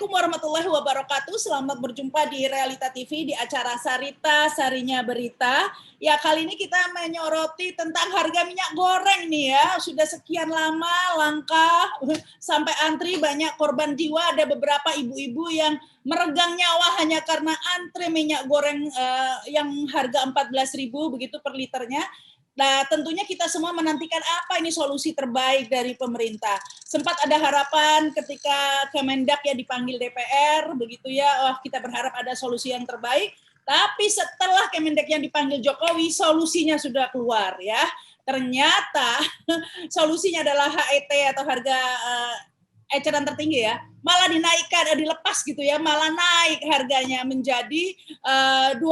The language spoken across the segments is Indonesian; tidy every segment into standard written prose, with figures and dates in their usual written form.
Assalamualaikum warahmatullahi wabarakatuh. Selamat berjumpa di Realita TV di acara Sarita Sarinya Berita. Ya, kali ini kita menyoroti tentang harga minyak goreng nih ya. Sudah sekian lama langka sampai antri, banyak korban jiwa. Ada beberapa ibu-ibu yang meregang nyawa hanya karena antri minyak goreng yang harga 14.000 begitu per liternya. Nah, tentunya kita semua menantikan apa ini solusi terbaik dari pemerintah. Sempat ada harapan ketika Kemendak ya dipanggil DPR, begitu ya, kita berharap ada solusi yang terbaik. Tapi setelah Kemendak yang dipanggil Jokowi, solusinya sudah keluar ya. Ternyata solusinya adalah HET atau harga eceran tertinggi ya, malah dinaikkan, dilepas gitu ya, malah naik harganya menjadi 25.000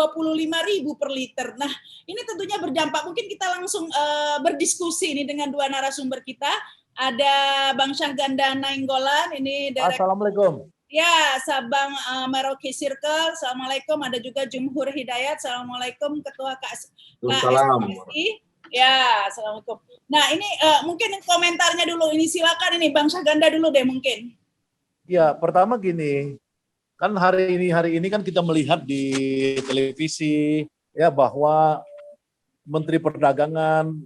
per liter. Nah, ini tentunya berdampak. Mungkin kita langsung berdiskusi ini dengan dua narasumber kita. Ada Bang Syahganda Nainggolan, ini dari Assalamualaikum. Ya, Sabang Merauke Circle. Assalamualaikum. Ada juga Jumhur Hidayat. Assalamualaikum Ketua KSPI. Ya, assalamualaikum. Nah, ini mungkin komentarnya dulu. Ini silakan ini Bang Syahganda dulu deh mungkin. Ya, pertama gini, kan hari ini kan kita melihat di televisi ya bahwa Menteri Perdagangan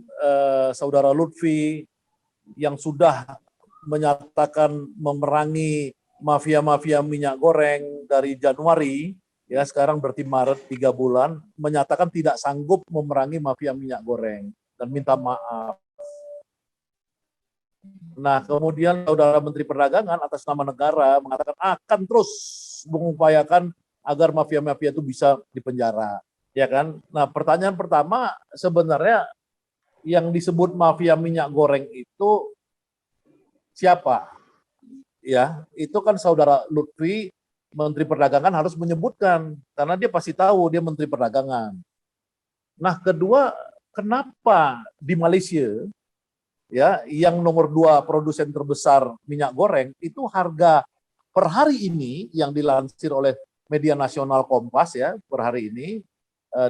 Saudara Lutfi yang sudah menyatakan memerangi mafia-mafia minyak goreng dari Januari, ya sekarang berarti Maret 3 bulan, menyatakan tidak sanggup memerangi mafia minyak goreng dan minta maaf. Nah, kemudian Saudara Menteri Perdagangan atas nama negara mengatakan akan terus mengupayakan agar mafia-mafia itu bisa dipenjara, ya kan? Nah, pertanyaan pertama sebenarnya yang disebut mafia minyak goreng itu siapa? Ya, itu kan Saudara Lutfi, Menteri Perdagangan harus menyebutkan karena dia pasti tahu dia Menteri Perdagangan. Nah, kedua, kenapa di Malaysia ya yang nomor 2 produsen terbesar minyak goreng itu harga per hari ini yang dilansir oleh media nasional Kompas ya per hari ini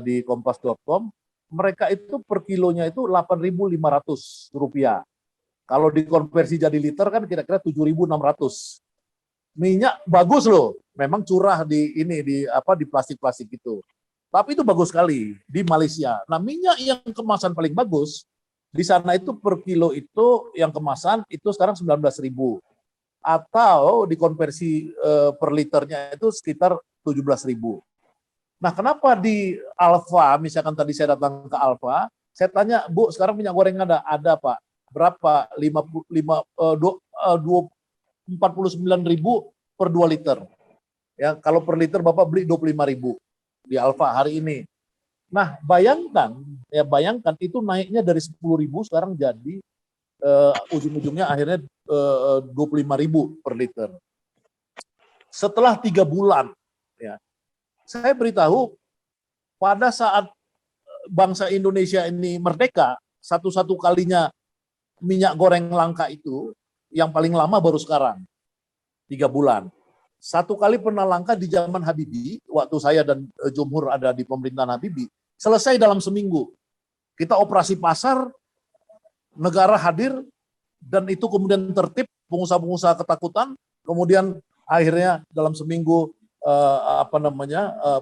di kompas.com mereka itu per kilonya itu Rp8.500. Kalau dikonversi jadi liter kan kira-kira 7.600. Minyak bagus loh, memang curah di plastik-plastik itu. Tapi itu bagus sekali di Malaysia. Nah, minyak yang kemasan paling bagus di sana itu per kilo itu yang kemasan itu sekarang 19.000 atau dikonversi per liternya itu sekitar 17.000. Nah, kenapa di Alfa, misalkan tadi saya datang ke Alfa, saya tanya, Bu, sekarang minyak goreng ada Pak? Berapa? 49.000 per 2 liter. Ya, kalau per liter Bapak beli 25.000 di Alfa hari ini. Nah, bayangkan itu naiknya dari 10.000 sekarang jadi ujung-ujungnya akhirnya 25.000 per liter. Setelah 3 bulan, ya, saya beritahu pada saat bangsa Indonesia ini merdeka, satu-satu kalinya minyak goreng langka itu, yang paling lama baru sekarang, 3 bulan. Satu kali pernah langka di zaman Habibie, waktu saya dan Jumhur ada di pemerintahan Habibie, selesai dalam seminggu. Kita operasi pasar, negara hadir, dan itu kemudian tertib, pengusaha-pengusaha ketakutan, kemudian akhirnya dalam seminggu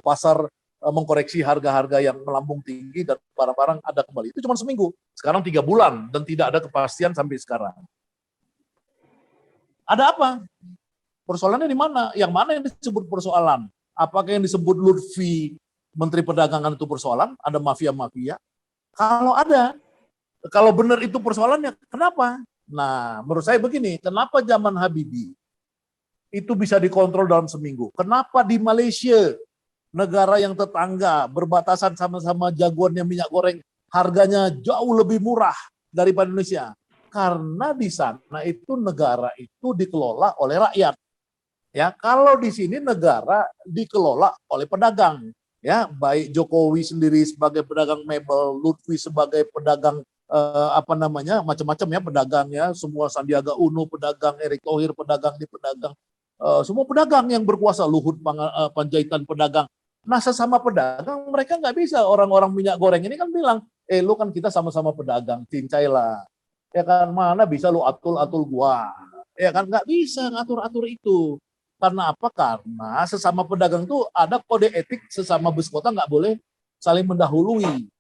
pasar mengkoreksi harga-harga yang melambung tinggi dan barang-barang ada kembali. Itu cuma seminggu. Sekarang 3 bulan dan tidak ada kepastian sampai sekarang. Ada apa? Persoalannya di mana? Yang mana yang disebut persoalan? Apakah yang disebut Lutfi Menteri Perdagangan itu persoalan? Ada mafia-mafia? Kalau ada, kalau benar itu persoalannya, kenapa? Nah, menurut saya begini, kenapa zaman Habibie itu bisa dikontrol dalam seminggu? Kenapa di Malaysia, negara yang tetangga, berbatasan sama-sama jagoannya minyak goreng, harganya jauh lebih murah daripada Indonesia? Karena di sana itu negara itu dikelola oleh rakyat. Ya, kalau di sini negara dikelola oleh pedagang. Ya, baik Jokowi sendiri sebagai pedagang mebel, Lutfi sebagai pedagang macam-macam ya pedagangnya, semua Sandiaga Uno pedagang, Erick Thohir pedagang, semua pedagang yang berkuasa, Luhut Panjaitan pedagang. Nah, sesama pedagang mereka nggak bisa, orang-orang minyak goreng ini kan bilang, lu kan kita sama-sama pedagang, cincailah. Ya kan, mana bisa lu atul-atul gua. Ya kan, nggak bisa ngatur-atur itu. Karena apa? Karena sesama pedagang itu ada kode etik, sesama bus kota nggak boleh saling mendahului.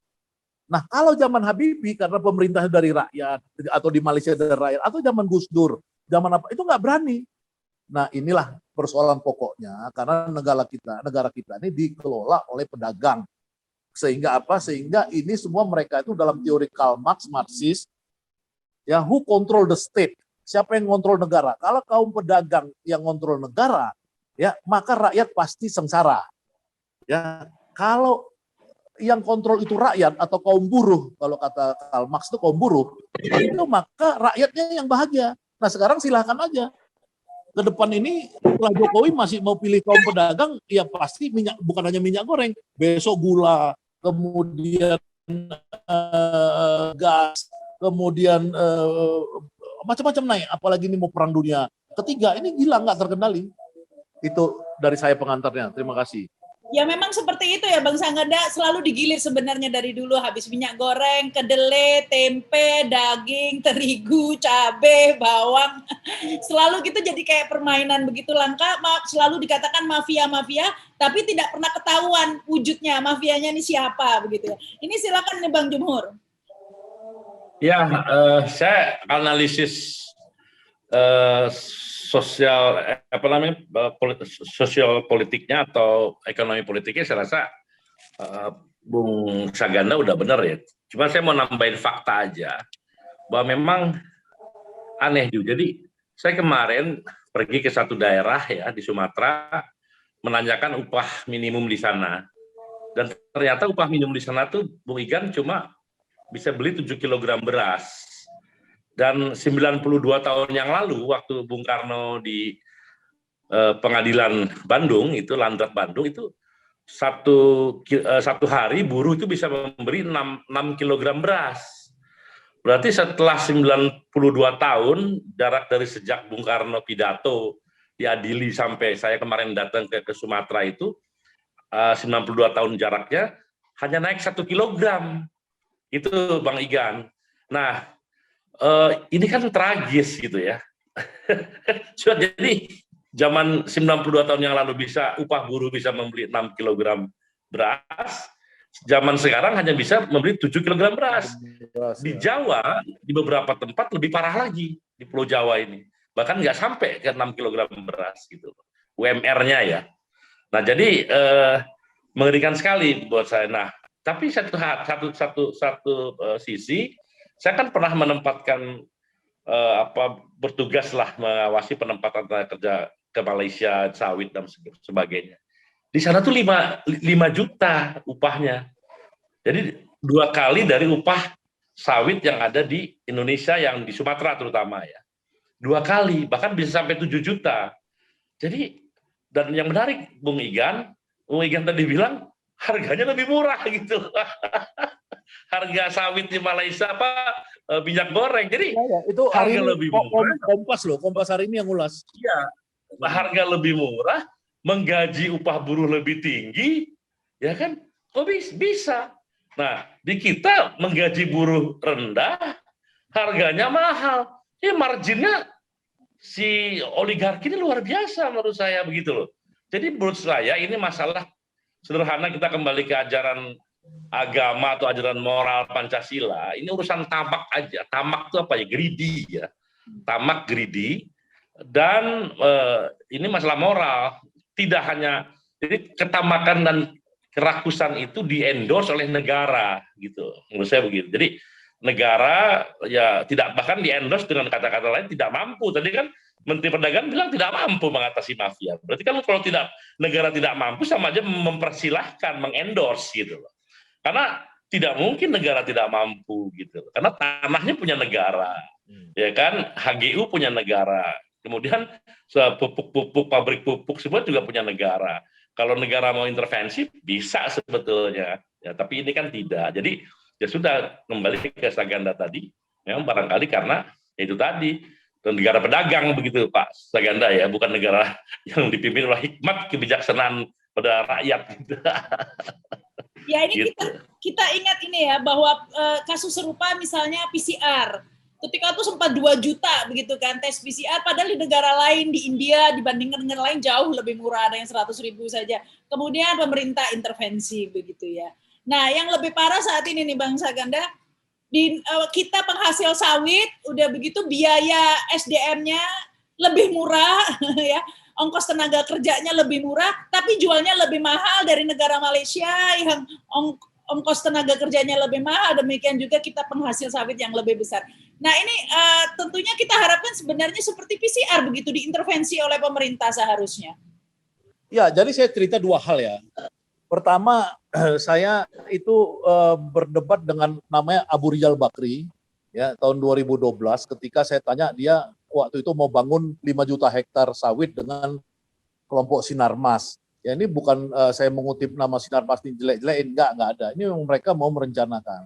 Nah, kalau zaman Habibie karena pemerintah dari rakyat, atau di Malaysia dari rakyat, atau zaman Gus Dur, zaman apa, itu nggak berani. Nah, inilah persoalan pokoknya, karena negara kita ini dikelola oleh pedagang. Sehingga apa? Sehingga ini semua mereka itu dalam teori Karl Marx, Marxis, ya, who control the state? Siapa yang kontrol negara? Kalau kaum pedagang yang kontrol negara, ya, maka rakyat pasti sengsara. Ya, kalau yang kontrol itu rakyat atau kaum buruh, kalau kata Karl Marx itu kaum buruh, itu maka rakyatnya yang bahagia. Nah, sekarang silahkan aja. Ke depan ini, setelah Jokowi masih mau pilih kaum pedagang, ya pasti minyak, bukan hanya minyak goreng, besok gula, kemudian gas, kemudian macam-macam naik, apalagi ini mau perang dunia ketiga, ini gila, nggak terkendali. Itu dari saya pengantarnya, terima kasih. Ya memang seperti itu ya Bang Sangganda, selalu digilir sebenarnya dari dulu, habis minyak goreng, kedelai, tempe, daging, terigu, cabai, bawang, selalu gitu jadi kayak permainan begitu langka, selalu dikatakan mafia-mafia, tapi tidak pernah ketahuan wujudnya, mafianya ini siapa begitu ya. Ini silakan nih Bang Jumhur. Ya, saya analisis sosial sosial politiknya atau ekonomi politiknya, saya rasa Bung Saganda udah benar ya. Cuma saya mau nambahin fakta aja bahwa memang aneh juga. Jadi saya kemarin pergi ke satu daerah ya di Sumatera menanyakan upah minimum di sana, dan ternyata upah minimum di sana tuh Bung Igan cuma bisa beli 7 kg beras. Dan 92 tahun yang lalu, waktu Bung Karno di pengadilan Bandung, itu Landrat Bandung, itu satu hari buruh itu bisa memberi 6 kg beras. Berarti setelah 92 tahun, jarak dari sejak Bung Karno pidato diadili sampai saya kemarin datang ke Sumatera itu, 92 tahun jaraknya, hanya naik 1 kilogram. Itu Bang Igan. Nah, ini kan tragis gitu ya. Jadi zaman 92 tahun yang lalu bisa upah buruh bisa membeli 6 kg beras, zaman sekarang hanya bisa membeli 7 kg beras. Di Jawa, di beberapa tempat lebih parah lagi di Pulau Jawa ini. Bahkan nggak sampai ke 6 kg beras gitu. UMR-nya ya. Nah, jadi mengerikan sekali buat saya. Nah, tapi satu sisi, saya kan pernah menempatkan bertugas lah mengawasi penempatan tenaga kerja ke Malaysia, sawit dan sebagainya. Di sana tuh 5 juta upahnya. Jadi 2 kali dari upah sawit yang ada di Indonesia, yang di Sumatera terutama ya. 2 kali, bahkan bisa sampai 7 juta. Jadi, dan yang menarik Bung Igan tadi bilang harganya lebih murah gitu. Harga sawit di Malaysia minyak goreng. Jadi itu hari harga ini lebih murah. Kompas hari ini yang ulas. Iya, harga lebih murah, menggaji upah buruh lebih tinggi, ya kan? Kok bisa? Nah, di kita menggaji buruh rendah, harganya mahal. Marginnya si oligarki ini luar biasa menurut saya begitu loh. Jadi menurut saya ini masalah sederhana, kita kembali ke ajaran agama atau ajaran moral Pancasila. Ini urusan tamak aja. Tamak itu apa ya? Greedy ya. Tamak, greedy. Dan ini masalah moral. Tidak hanya, jadi ketamakan dan kerakusan itu di-endorse oleh negara gitu. Menurut saya begitu. Jadi negara ya tidak, bahkan di-endorse dengan kata-kata lain tidak mampu. Tadi kan Menteri Perdagangan bilang tidak mampu mengatasi mafia. Berarti kan kalau negara tidak mampu, sama aja mempersilahkan, mengendorse gitu loh. Karena tidak mungkin negara tidak mampu gitu. Karena tanahnya punya negara, ya kan? HGU punya negara. Kemudian pupuk, pabrik pupuk semua juga punya negara. Kalau negara mau intervensi bisa sebetulnya, ya. Tapi ini kan tidak. Jadi ya sudah, kembali ke Saganda tadi. Memang barangkali karena itu tadi. Negara pedagang begitu Pak Saganda ya, bukan negara yang dipimpin oleh hikmat kebijaksanaan pada rakyat. Ya ini gitu. kita ingat ini ya, bahwa kasus serupa misalnya PCR. ketika itu sempat 2 juta begitu kan tes PCR, padahal di negara lain, di India dibandingkan negara lain jauh lebih murah, ada yang 100.000 saja. Kemudian pemerintah intervensi begitu ya. Nah, yang lebih parah saat ini nih Bang Saganda, kita penghasil sawit, udah begitu biaya SDM-nya lebih murah, ya, ongkos tenaga kerjanya lebih murah, tapi jualnya lebih mahal dari negara Malaysia yang ongkos tenaga kerjanya lebih mahal, demikian juga kita penghasil sawit yang lebih besar. Nah ini tentunya kita harapkan sebenarnya seperti PCR begitu diintervensi oleh pemerintah seharusnya. Ya, jadi saya cerita 2 hal ya. Pertama, saya itu berdebat dengan namanya Abu Rizal Bakri, ya tahun 2012 ketika saya tanya dia waktu itu mau bangun 5 juta hektar sawit dengan kelompok Sinarmas. Ya ini bukan saya mengutip nama Sinarmas ini jelek-jelekin, enggak ada. Ini mereka mau merencanakan.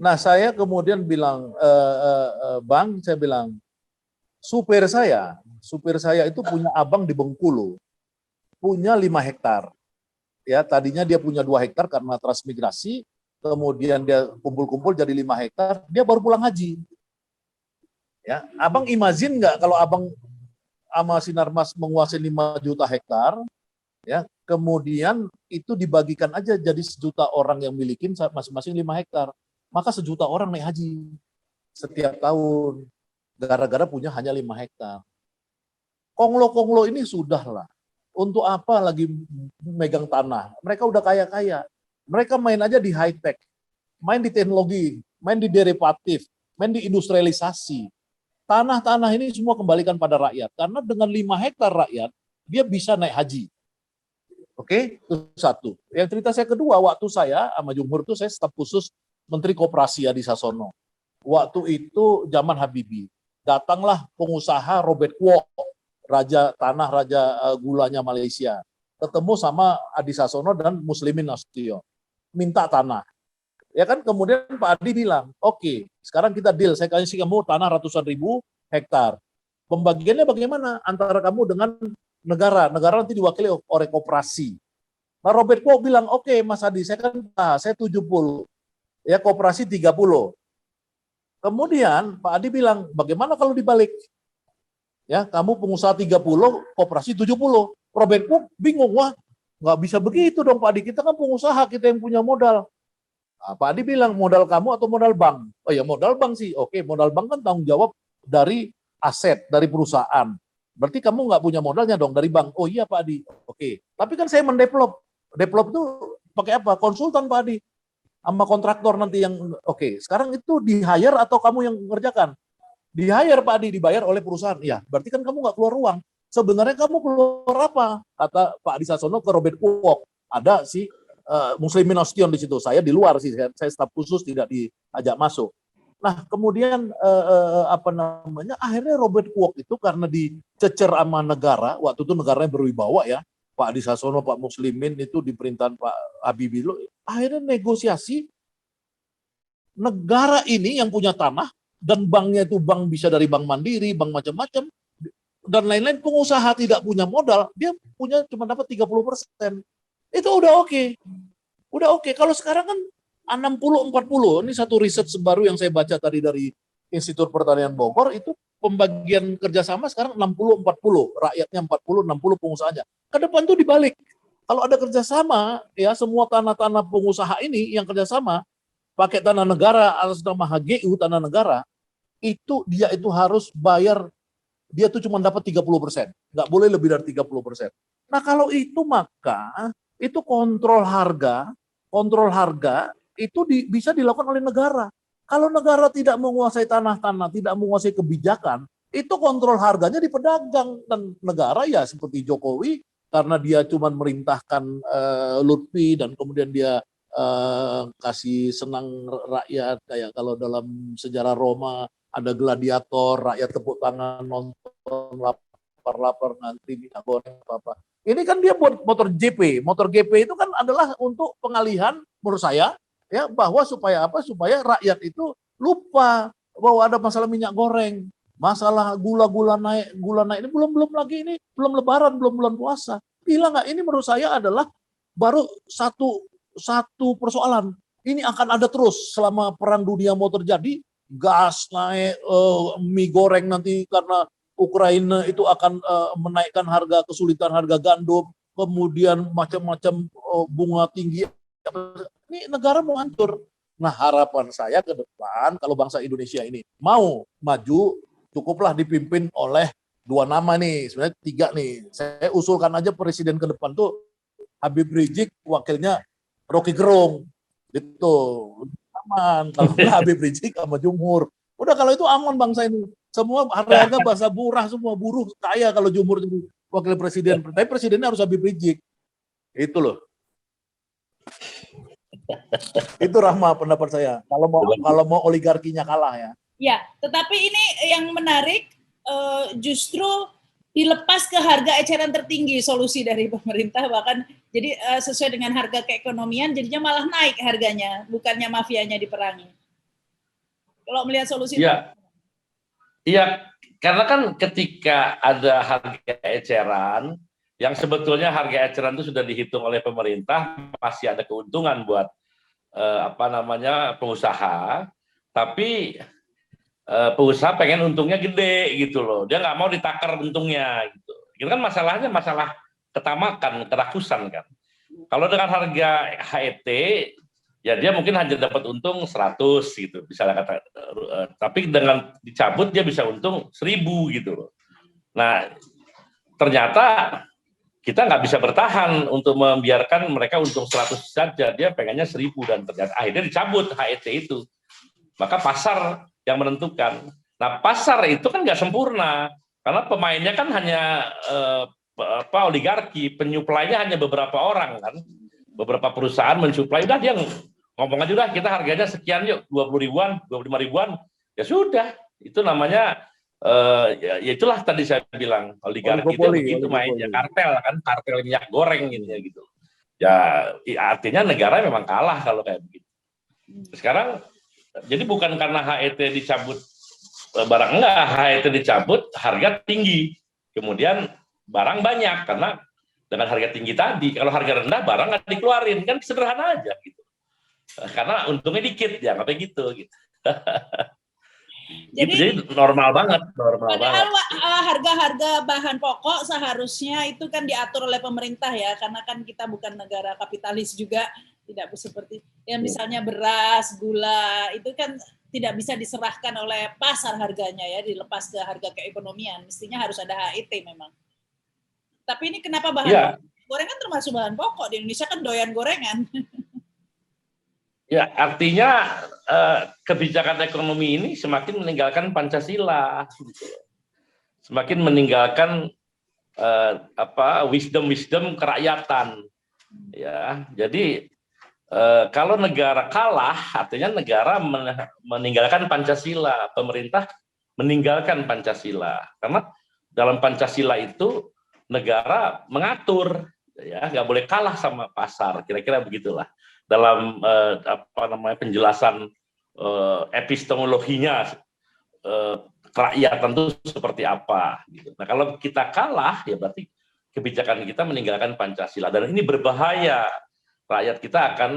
Nah saya kemudian bilang, Bang, saya bilang, supir saya itu punya abang di Bengkulu, punya 5 hektar. Ya tadinya dia punya 2 hektar karena transmigrasi, kemudian dia kumpul-kumpul jadi 5 hektar, dia baru pulang haji. Ya, abang imagine nggak kalau abang sama Sinarmas menguasai 5 juta hektar, ya, kemudian itu dibagikan aja jadi 1 juta orang yang milikin masing-masing 5 hektar, maka 1 juta orang naik haji setiap tahun, gara-gara punya hanya 5 hektar. Konglo-konglo ini sudahlah, untuk apa lagi megang tanah? Mereka udah kaya-kaya, mereka main aja di high tech, main di teknologi, main di derivatif, main di industrialisasi. Tanah-tanah ini semua kembalikan pada rakyat, karena dengan 5 hektar rakyat, dia bisa naik haji. Oke, itu satu. Yang cerita saya kedua, waktu saya sama Jumhur itu saya staf khusus Menteri Koperasi Adi Sasono. Waktu itu zaman Habibie. Datanglah pengusaha Robert Kwok, raja tanah, raja gulanya Malaysia. Ketemu sama Adi Sasono dan Muslimin Nasution. Minta tanah. Ya kan, kemudian Pak Adi bilang, oke, sekarang kita deal, saya kasih kamu tanah ratusan ribu hektar. Pembagiannya bagaimana antara kamu dengan negara nanti diwakili oleh koperasi. Nah Robert Kwok bilang, oke Mas Adi, saya 70, ya koperasi 30. Kemudian Pak Adi bilang, bagaimana kalau dibalik? Ya, kamu pengusaha 30, koperasi 70. Robert Kwok bingung, wah nggak bisa begitu dong Pak Adi, kita kan pengusaha, kita yang punya modal. Nah, Pak Adi bilang, modal kamu atau modal bank? Oh ya modal bank sih, oke modal bank kan tanggung jawab dari aset, dari perusahaan. Berarti kamu nggak punya modalnya dong dari bank. Oh iya Pak Adi, oke. Tapi kan saya mendevelop. Develop itu pakai apa? Konsultan Pak Adi. Sama kontraktor nanti yang, oke. Sekarang itu di-hire atau kamu yang mengerjakan? Di-hire Pak Adi, dibayar oleh perusahaan. Ya, berarti kan kamu nggak keluar uang. Sebenarnya kamu keluar apa? Kata Pak Adi Sasono ke Robert Kwok. Ada si Muslimin Nasution di situ. Saya di luar sih, saya staf khusus tidak diajak masuk. Nah, kemudian akhirnya Robert Kwok itu karena dicecer sama negara, waktu itu negaranya berwibawa ya, Pak Adi Sasono, Pak Muslimin itu di pemerintahan Pak Habibie dulu, akhirnya negosiasi negara ini yang punya tanah dan banknya itu bank bisa dari bank mandiri, bank macam-macam dan lain-lain, pengusaha tidak punya modal, dia punya cuma dapat 30%. Itu udah oke. Udah oke. Kalau sekarang kan 60-40, ini satu riset baru yang saya baca tadi dari Institut Pertanian Bogor, itu pembagian kerjasama sekarang 60-40, rakyatnya 40, 60 pengusahanya. Ke depan tuh dibalik. Kalau ada kerjasama, ya semua tanah-tanah pengusaha ini yang kerjasama, pakai tanah negara atas nama HGU, tanah negara, itu dia itu harus bayar, dia tuh cuma dapat 30%. Nggak boleh lebih dari 30%. Nah kalau itu maka, itu kontrol harga itu bisa dilakukan oleh negara. Kalau negara tidak menguasai tanah-tanah, tidak menguasai kebijakan, itu kontrol harganya di pedagang. Dan negara ya seperti Jokowi, karena dia cuma merintahkan Lutfi dan kemudian dia kasih senang rakyat, kayak kalau dalam sejarah Roma ada gladiator, rakyat tepuk tangan, nonton, lapar-lapar, ngantri minyak goreng, apa-apa. Ini kan dia buat motor GP. Motor GP itu kan adalah untuk pengalihan menurut saya ya, bahwa supaya apa? Supaya rakyat itu lupa bahwa ada masalah minyak goreng, masalah gula naik ini belum lagi, ini belum lebaran, belum bulan puasa. Gila nggak? Ini menurut saya adalah baru satu persoalan. Ini akan ada terus selama perang dunia mau terjadi. gas naik, mie goreng nanti karena Ukraina itu akan menaikkan harga, kesulitan harga gandum, kemudian macam-macam bunga tinggi. Ini negara mau hancur. Nah, harapan saya ke depan kalau bangsa Indonesia ini mau maju, cukuplah dipimpin oleh dua nama nih, sebenarnya tiga nih. Saya usulkan aja presiden ke depan tuh Habib Rizik, wakilnya Rocky Gerung. Itu aman kalau Habib Rizik sama Jumhur. Udah kalau itu aman bangsa ini. Semua harga bahasa murah, semua buruh kaya kalau Jumhur jadi wakil presiden. Tapi presidennya harus Habib Rizik. Itu loh. Itu Rahma pendapat saya. Kalau mau oligarkinya kalah ya. Ya, tetapi ini yang menarik justru dilepas ke harga eceran tertinggi solusi dari pemerintah, bahkan jadi sesuai dengan harga keekonomian jadinya malah naik harganya, bukannya mafianya diperangi. Kalau melihat solusi Iya, karena kan ketika ada harga eceran, yang sebetulnya harga eceran itu sudah dihitung oleh pemerintah, masih ada keuntungan buat pengusaha, tapi pengusaha pengen untungnya gede gitu loh, dia nggak mau ditakar untungnya gitu. Itu kan masalahnya masalah ketamakan, kerakusan kan. Kalau dengan harga HET, ya dia mungkin hanya dapat untung 100 gitu, misalnya kata, tapi dengan dicabut dia bisa untung 1000 gitu loh. Nah, ternyata kita nggak bisa bertahan untuk membiarkan mereka untung 100 saja, dia pengennya 1000 dan ternyata akhirnya dicabut HET itu. Maka pasar yang menentukan. Nah, pasar itu kan nggak sempurna karena pemainnya kan hanya oligarki, penyuplainya hanya beberapa orang kan, beberapa perusahaan mensuplai, udah dia ngomong aja udah kita harganya sekian yuk, 20 ribuan, 25 ribuan, ya sudah, itu namanya ya itulah tadi saya bilang oligarki itu begitu mainnya, kartel kan, kartel minyak goreng gitu ya, artinya negara memang kalah kalau kayak begitu. Sekarang jadi bukan karena HET dicabut barang, enggak, HET dicabut harga tinggi, kemudian barang banyak karena dengan harga tinggi tadi. Kalau harga rendah barang nggak dikeluarin, kan sederhana aja gitu, karena untungnya dikit ya, apa gitu. Jadi normal banget. Padahal harga-harga bahan pokok seharusnya itu kan diatur oleh pemerintah ya, karena kan kita bukan negara kapitalis juga, tidak seperti yang misalnya beras, gula, itu kan tidak bisa diserahkan oleh pasar harganya ya, dilepas ke harga keekonomian, mestinya harus ada HET memang. Tapi ini kenapa bahan gorengan termasuk bahan pokok, di Indonesia kan doyan gorengan. Ya, artinya kebijakan ekonomi ini semakin meninggalkan Pancasila, semakin meninggalkan wisdom kerakyatan. Ya, jadi kalau negara kalah, artinya negara meninggalkan Pancasila, pemerintah meninggalkan Pancasila, karena dalam Pancasila itu negara mengatur, ya nggak boleh kalah sama pasar, kira-kira begitulah. Dalam penjelasan epistemologinya kerakyatan itu seperti apa gitu. Nah, kalau kita kalah ya berarti kebijakan kita meninggalkan Pancasila, dan ini berbahaya. Rakyat kita akan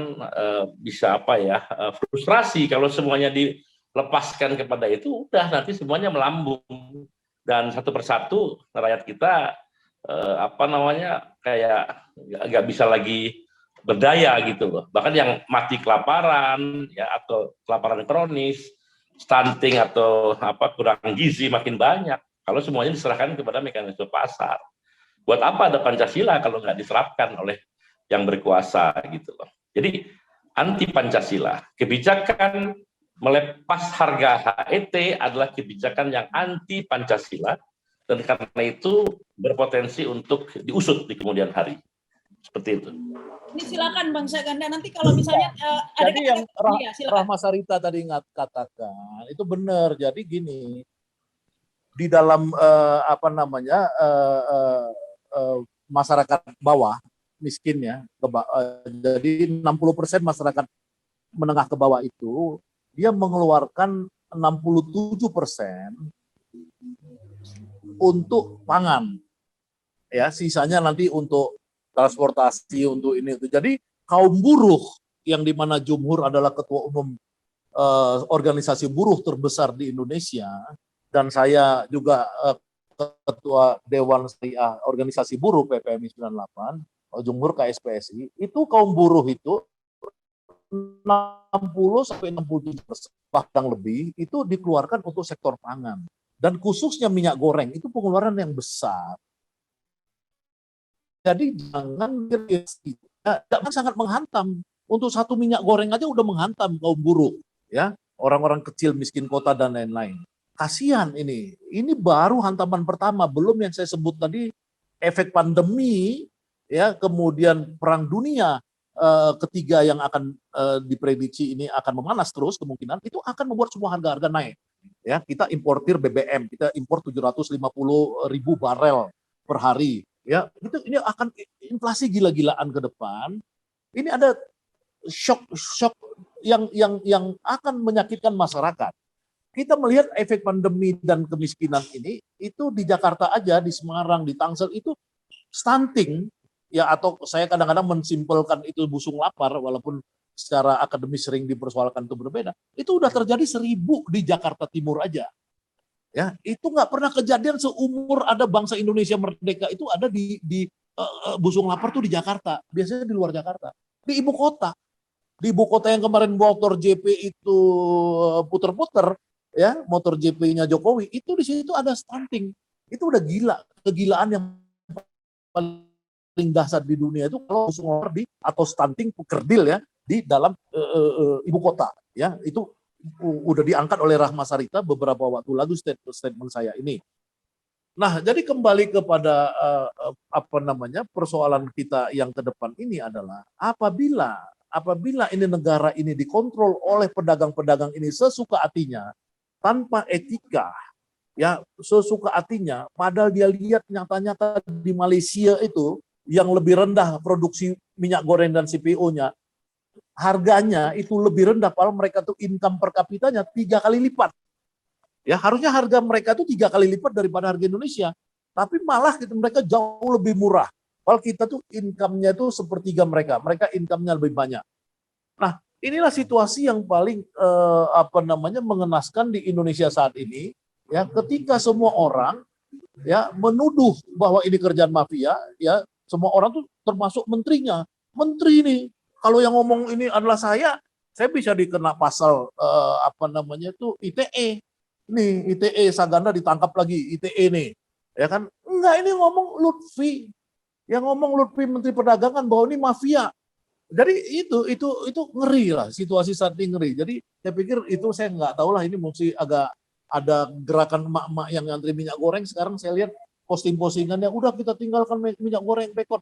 bisa frustrasi kalau semuanya dilepaskan kepada itu, udah nanti semuanya melambung dan satu persatu rakyat kita kayak nggak bisa lagi berdaya gitu loh. Bahkan yang mati kelaparan ya, atau kelaparan kronis, stunting atau kurang gizi makin banyak kalau semuanya diserahkan kepada mekanisme pasar. Buat apa ada Pancasila kalau nggak diterapkan oleh yang berkuasa gitu loh. Jadi anti Pancasila. Kebijakan melepas harga HET adalah kebijakan yang anti Pancasila, dan karena itu berpotensi untuk diusut di kemudian hari. Seperti itu. Ini silakan Bang Saganda, nanti kalau misalnya ada jadi yang Rahma Sarita tadi katakan itu benar. Jadi gini, di dalam masyarakat bawah miskin ya, jadi 60% masyarakat menengah ke bawah itu dia mengeluarkan 67% untuk pangan, ya sisanya nanti untuk transportasi, untuk ini itu. Jadi kaum buruh yang dimana Jumhur adalah ketua umum organisasi buruh terbesar di Indonesia, dan saya juga Ketua Dewan Syariah Organisasi Buruh PPMI 98, Jumhur KSPSI, itu kaum buruh itu 60-67% bahkan lebih itu dikeluarkan untuk sektor pangan. Dan khususnya minyak goreng, itu pengeluaran yang besar. Jadi jangan sangat menghantam. Untuk satu minyak goreng aja udah menghantam kaum buruh, ya, orang-orang kecil miskin kota dan lain-lain. Kasihan ini baru hantaman pertama, belum yang saya sebut tadi efek pandemi, ya, kemudian perang dunia ketiga yang akan diprediksi ini akan memanas terus, kemungkinan itu akan membuat semua harga-harga naik. Ya, kita importir BBM, kita impor 750.000 barel per hari. Ya, ini akan inflasi gila-gilaan ke depan. Ini ada shock yang akan menyakitkan masyarakat. Kita melihat efek pandemi dan kemiskinan ini, itu di Jakarta aja, di Semarang, di Tangsel, itu stunting, ya, atau saya kadang-kadang mensimpelkan itu busung lapar, walaupun secara akademis sering dipersoalkan itu berbeda, itu udah terjadi 1000 di Jakarta Timur aja. Ya, itu nggak pernah kejadian seumur ada bangsa Indonesia merdeka, itu ada di busung lapar tuh di Jakarta, biasanya di luar Jakarta, di ibu kota. Di ibu kota yang kemarin motor JP itu puter-puter, ya, motor JP-nya Jokowi, itu di situ ada stunting. Itu udah gila, kegilaan yang paling dahsyat di dunia itu kalau atau stunting kerdil, ya, di dalam ibu kota, ya, itu udah diangkat oleh Rahma Sarita beberapa waktu lalu statement saya ini. Nah, jadi kembali kepada persoalan kita yang ke depan ini adalah apabila ini negara ini dikontrol oleh pedagang-pedagang ini sesuka hatinya, tanpa etika, ya, sesuka hatinya, padahal dia lihat nyata-nyata di Malaysia itu yang lebih rendah produksi minyak goreng dan CPO-nya, harganya itu lebih rendah, padahal mereka tuh income per kapitanya 3 kali lipat. Ya, harusnya harga mereka itu 3 kali lipat daripada harga Indonesia, tapi malah gitu, mereka jauh lebih murah. Padahal kita tuh income-nya itu sepertiga mereka income-nya lebih banyak. Nah, inilah situasi yang paling mengenaskan di Indonesia saat ini, ya, ketika semua orang, ya, menuduh bahwa ini kerjaan mafia, ya, semua orang tuh termasuk menterinya. Menteri ini, kalau yang ngomong ini adalah saya bisa dikena pasal ITE. Nih, ITE Saganda ditangkap lagi, ITE nih. Ya kan? Enggak, ini ngomong Lutfi. Yang ngomong Lutfi Menteri Perdagangan bahwa ini mafia. Jadi itu ngeri lah, situasi saat ini ngeri. Jadi saya pikir itu, saya nggak tahu lah, ini mesti agak ada gerakan emak-emak yang ngantri minyak goreng. Sekarang saya lihat posting-postingannya, udah kita tinggalkan minyak goreng bekot.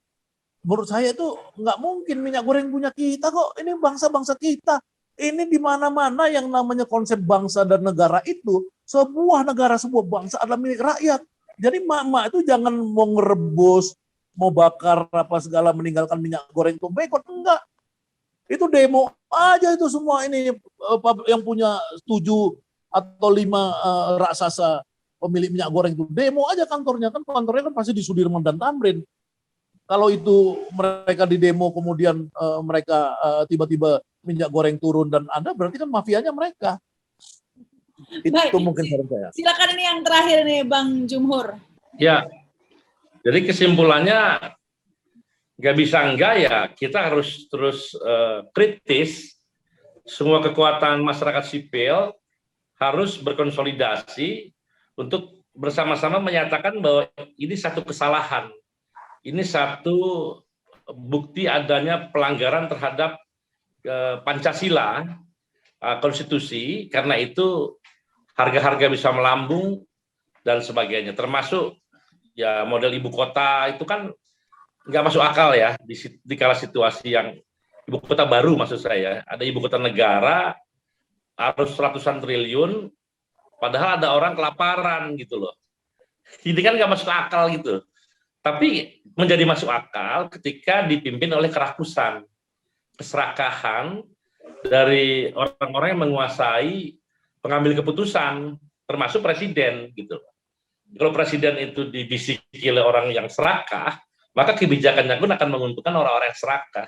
Menurut saya itu nggak mungkin, minyak goreng punya kita kok, ini bangsa-bangsa kita. Ini di mana-mana yang namanya konsep bangsa dan negara itu, sebuah negara, sebuah bangsa adalah milik rakyat. Jadi emak-emak itu jangan mau ngerebus, mau bakar apa segala, meninggalkan minyak goreng itu bekot, enggak. Itu demo aja itu semua ini, yang punya 7 atau 5 raksasa pemilik minyak goreng itu demo aja kantornya, kan kantornya kan pasti di Sudirman dan Tamrin. Kalau itu mereka di demo kemudian mereka tiba-tiba minyak goreng turun dan ada, berarti kan mafianya mereka. Baik, itu mungkin saran saya. Silakan ini yang terakhir nih Bang Jumhur. Ya, jadi kesimpulannya nggak bisa enggak, ya, kita harus terus kritis. Semua kekuatan masyarakat sipil harus berkonsolidasi untuk bersama-sama menyatakan bahwa ini satu kesalahan. Ini satu bukti adanya pelanggaran terhadap Pancasila, konstitusi, karena itu harga-harga bisa melambung dan sebagainya. Termasuk ya model ibu kota itu kan nggak masuk akal, ya, di kala situasi yang ibu kota baru, maksud saya. Ada ibu kota negara harus ratusan triliun, padahal ada orang kelaparan gitu loh. Ini kan nggak masuk akal gitu. Tapi menjadi masuk akal ketika dipimpin oleh kerakusan, keserakahan dari orang-orang yang menguasai pengambil keputusan, termasuk presiden gitu. Kalau presiden itu dibisiki oleh orang yang serakah, maka kebijakannya pun akan menguntungkan orang-orang yang serakah.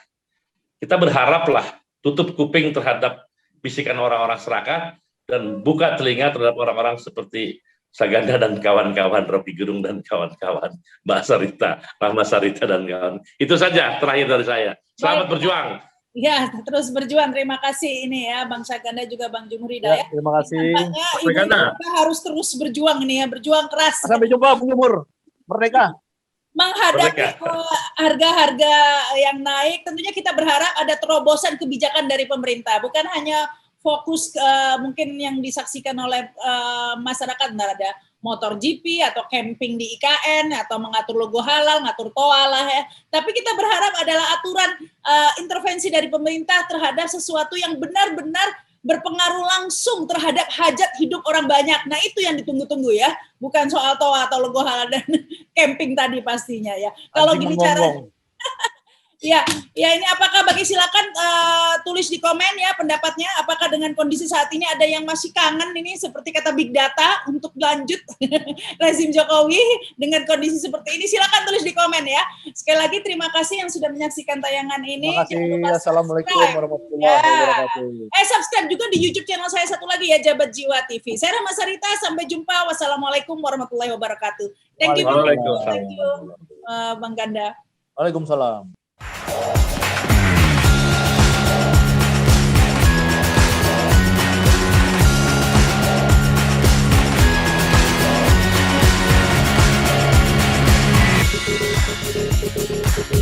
Kita berharaplah tutup kuping terhadap bisikan orang-orang serakah dan buka telinga terhadap orang-orang seperti Saganda dan kawan-kawan, Rocky Gerung dan kawan-kawan, Mbak Sarita, Rahma Sarita dan kawan. Itu saja terakhir dari saya. Selamat berjuang. Ya, terus berjuang. Terima kasih ini ya, Bang Saganda juga Bang Jumhur Hidayat. Terima kasih. Tampaknya Ibu harus terus berjuang ini ya, berjuang keras. Sampai jumpa, Bung Jumhur. Merdeka. Menghadapi harga-harga yang naik, tentunya kita berharap ada terobosan kebijakan dari pemerintah, bukan hanya fokus mungkin yang disaksikan oleh masyarakat, ada motor GP atau camping di IKN atau mengatur logo halal, ngatur toa lah ya. Tapi kita berharap adalah aturan intervensi dari pemerintah terhadap sesuatu yang benar-benar berpengaruh langsung terhadap hajat hidup orang banyak. Nah, itu yang ditunggu-tunggu ya, bukan soal toa atau logo halal dan camping tadi pastinya ya. Kalau gini cara ya ini apakah silakan tulis di komen ya pendapatnya, apakah dengan kondisi saat ini ada yang masih kangen ini seperti kata Big Data untuk lanjut rezim Jokowi dengan kondisi seperti ini, silakan tulis di komen ya. Sekali lagi terima kasih yang sudah menyaksikan tayangan ini. Terima kasih. Assalamualaikum warahmatullahi wabarakatuh. Subscribe juga di YouTube channel saya satu lagi ya, Jabat Jiwa TV. Saya Rahma Sarita, sampai jumpa. Wassalamualaikum warahmatullahi wabarakatuh. Thank you Bang Ganda. Waalaikumsalam. Thank you.